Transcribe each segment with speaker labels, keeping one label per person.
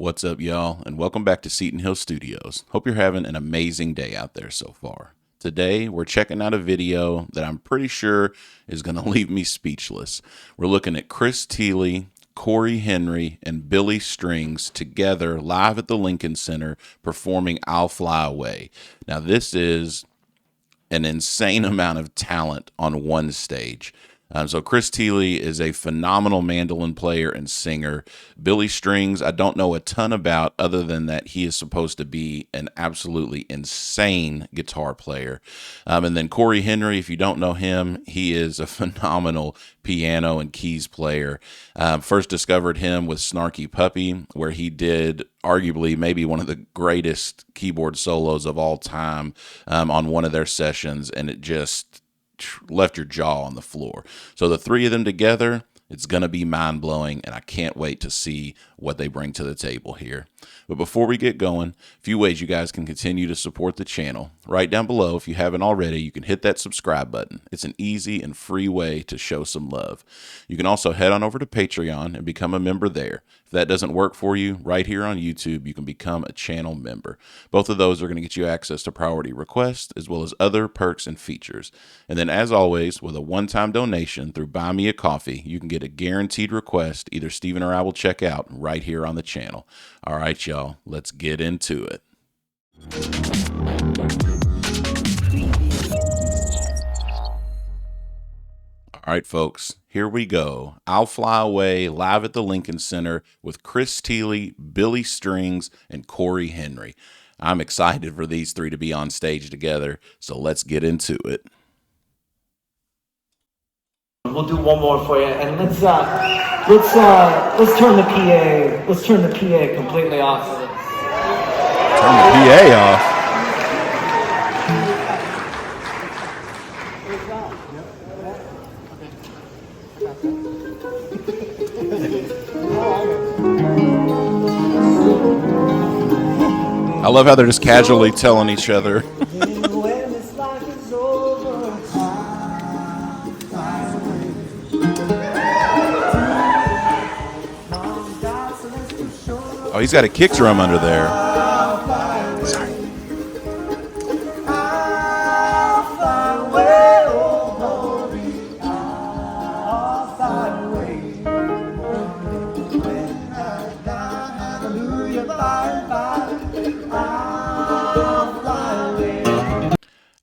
Speaker 1: What's up, y'all, and welcome back to Seton Hill Studios. Hope you're having an amazing day out there so far. Today, we're checking out a video that I'm pretty sure is going to leave me speechless. We're looking at Chris Thile, Cory Henry, and Billy Strings together live at the Lincoln Center performing I'll Fly Away. Now, this is an insane amount of talent on one stage. So Chris Thile is a phenomenal mandolin player and singer. Billy Strings, I don't know a ton about other than that he is supposed to be an absolutely insane guitar player. And then Cory Henry, if you don't know him, he is a phenomenal piano and keys player. First discovered him with Snarky Puppy, where he did arguably maybe one of the greatest keyboard solos of all time on one of their sessions, and it just left your jaw on the floor. So the three of them together, it's going to be mind-blowing, and I can't wait to see what they bring to the table here. But before we get going, a few ways you guys can continue to support the channel. Right down below, if you haven't already, you can hit that subscribe button. It's an easy and free way to show some love. You can also head on over to Patreon and become a member there. If that doesn't work for you, right here on YouTube, you can become a channel member. Both of those are going to get you access to priority requests, as well as other perks and features. And then, as always, with a one-time donation through Buy Me a Coffee, you can get a guaranteed request either Steven or I will check out right here on the channel. All right, y'all, let's get into it. All right, folks, here we go. I'll Fly Away live at the Lincoln Center with Chris Thile, Billy Strings, and Cory Henry. I'm excited for these three to be on stage together, so let's get into it.
Speaker 2: We'll do one more for you, and let's turn the PA. Let's turn the PA completely off.
Speaker 1: Turn the PA off. I love how they're just casually telling each other. Oh, he's got a kick drum under there. Sorry.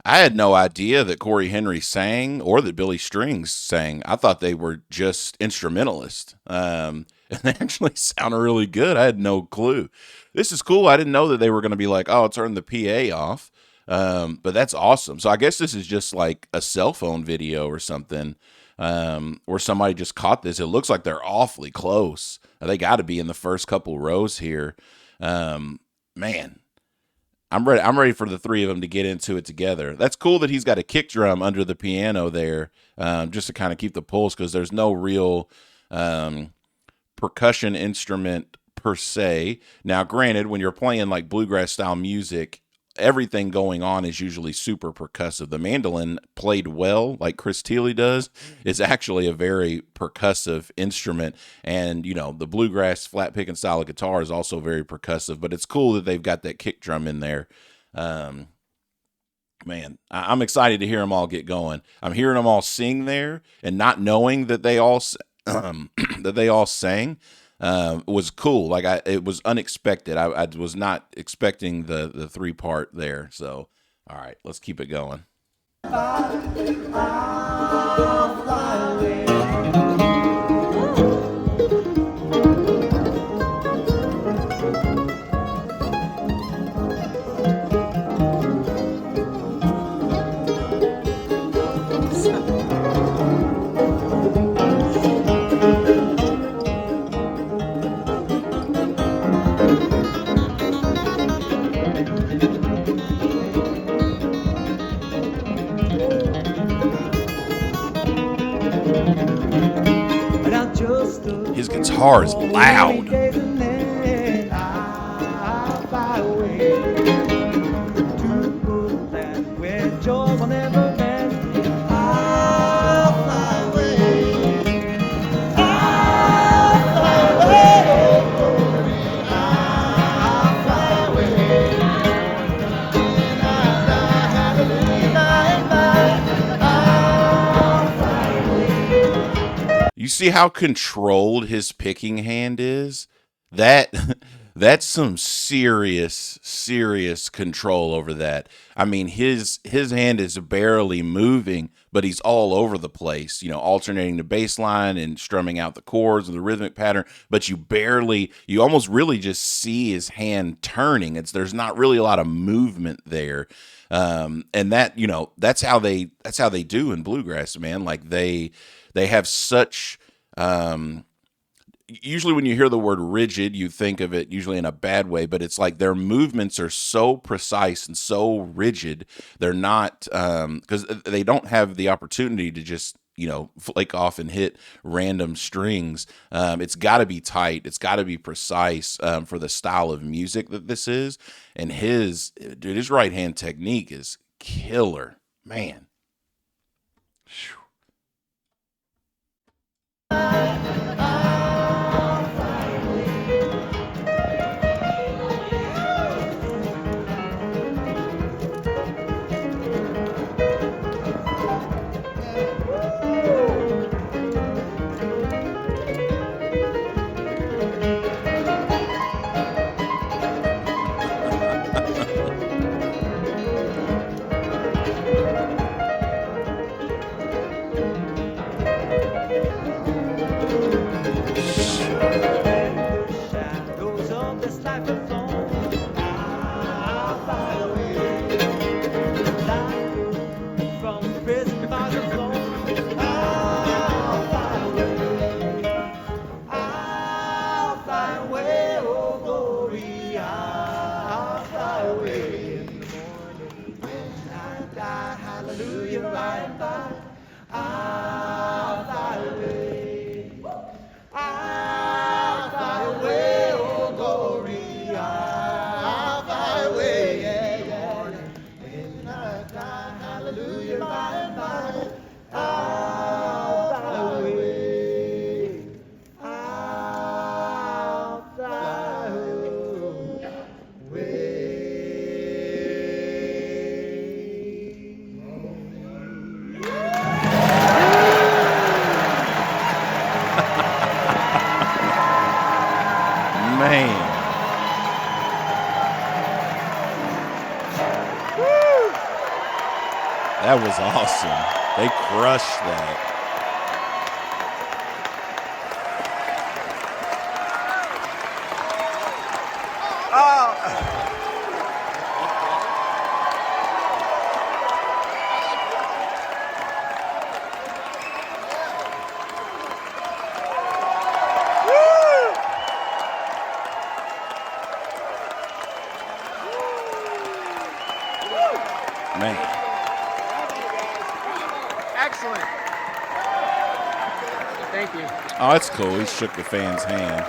Speaker 1: I had no idea that Cory Henry sang or that Billy Strings sang. I thought they were just instrumentalists. And they actually sound really good. I had no clue. This is cool. I didn't know that they were going to be like, oh, turn the PA off. But that's awesome. So I guess this is just like a cell phone video or something where somebody just caught this. It looks like they're awfully close. They got to be in the first couple rows here. Man, I'm ready for the three of them to get into it together. That's cool that he's got a kick drum under the piano there just to kind of keep the pulse, because there's no real percussion instrument per se. Now, granted, when you're playing like bluegrass style music, everything going on is usually super percussive. The mandolin, played well like Chris Thile does, is actually a very percussive instrument. And, you know, the bluegrass flat picking style of guitar is also very percussive, but it's cool that they've got that kick drum in there. Man, I'm excited to hear them all get going. I'm hearing them all sing there, and not knowing that they all sang was cool. Like it was unexpected. I was not expecting the three-part there. So, all right, let's keep it going. His guitar is loud. see how controlled his picking hand is? That that's some serious control over that. I mean, his hand is barely moving, but he's all over the place, alternating the bass line and strumming out the chords and the rhythmic pattern, but you almost really just see his hand turning. There's not really a lot of movement there. And that, that's how they do in bluegrass, man. Like they have such, usually when you hear the word rigid, you think of it usually in a bad way, but it's like their movements are so precise and so rigid. They're not, because they don't have the opportunity to just, flake off and hit random strings. It's got to be tight. It's got to be precise, for the style of music that this is. And his right hand technique is killer, man.
Speaker 3: Shadows of this life alone. I'll fly away. Life from prison bars alone. I'll fly away. I'll fly away, oh glory. I'll fly away. In the morning when I die, hallelujah, by and by. I'll fly away. I'll fly away, oh glory, I'll fly away, yeah. When I die, hallelujah, by and by, I'll fly away. I'll fly away.
Speaker 1: Man. That was awesome. They crushed that. Man.
Speaker 4: Excellent. Thank you.
Speaker 1: Oh, that's cool. He shook the fan's hand.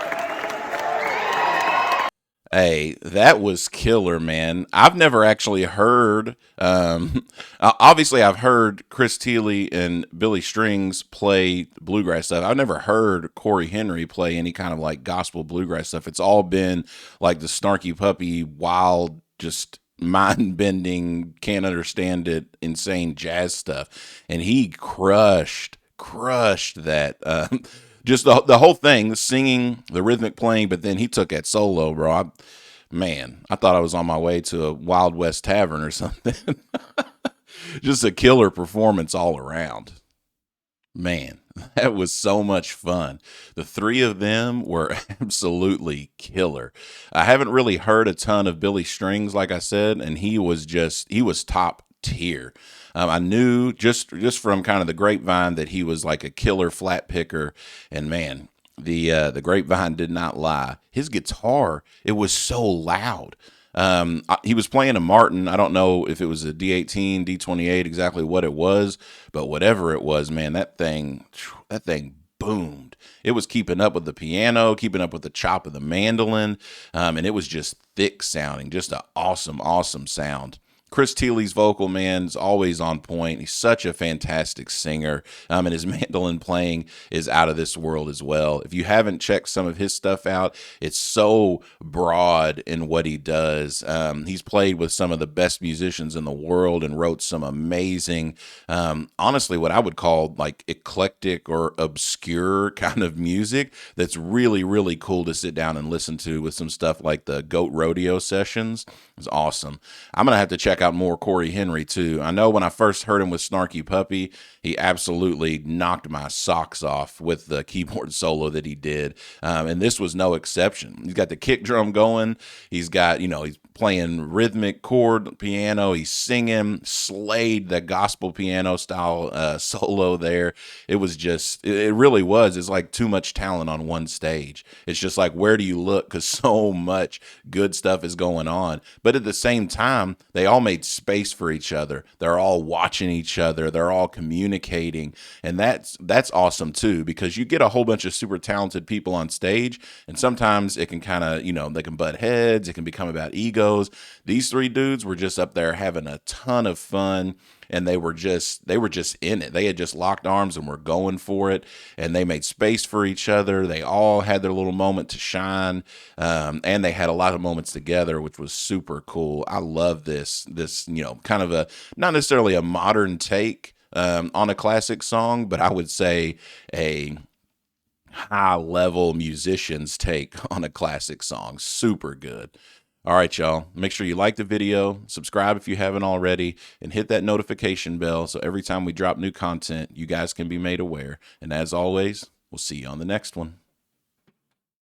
Speaker 1: Hey, that was killer, man. I've never actually heard, obviously I've heard Chris Thile and Billy Strings play bluegrass stuff. I've never heard Cory Henry play any kind of like gospel bluegrass stuff. It's all been like the snarky puppy, wild, just mind bending, can't understand it, insane jazz stuff. And he crushed that. Just the whole thing, the singing, the rhythmic playing, but then he took that solo, bro. I thought I was on my way to a Wild West tavern or something. Just a killer performance all around. Man, that was so much fun. The three of them were absolutely killer. I haven't really heard a ton of Billy Strings, like I said, and he was top tier. I knew just from kind of the grapevine that he was like a killer flat picker, and man, the grapevine did not lie. His guitar, it was so loud. He was playing a Martin. I don't know if it was a D18, D28, exactly what it was, but whatever it was, man, that thing boomed. It was keeping up with the piano, keeping up with the chop of the mandolin, and it was just thick sounding, just an awesome sound. Chris Thile's vocal, man, is always on point. He's such a fantastic singer, and his mandolin playing is out of this world as well. If you haven't checked some of his stuff out, it's so broad in what he does. He's played with some of the best musicians in the world and wrote some amazing, honestly, what I would call like eclectic or obscure kind of music that's really, really cool to sit down and listen to, with some stuff like the Goat Rodeo sessions. It's awesome. I'm going to have to check out more Cory Henry too. I know when I first heard him with Snarky Puppy, he absolutely knocked my socks off with the keyboard solo that he did. And this was no exception. He's got the kick drum going. He's got, he's playing rhythmic chord piano. He's singing, slayed the gospel piano style solo there. It was just, it really was. It's like too much talent on one stage. It's just like, where do you look? Because so much good stuff is going on. But at the same time, they all made space for each other. They're all watching each other. They're all communicating. And that's awesome too, because you get a whole bunch of super talented people on stage, and sometimes it can kind of, they can butt heads. It can become about egos. These three dudes were just up there having a ton of fun, and they were just in it. They had just locked arms and were going for it, and they made space for each other. They all had their little moment to shine, and they had a lot of moments together, which was super cool. I love this kind of a, not necessarily a modern take on a classic song, but I would say a high level musician's take on a classic song. Super good. All right, y'all. Make sure you like the video, subscribe if you haven't already, and hit that notification bell so every time we drop new content, you guys can be made aware. And as always, we'll see you on the next one.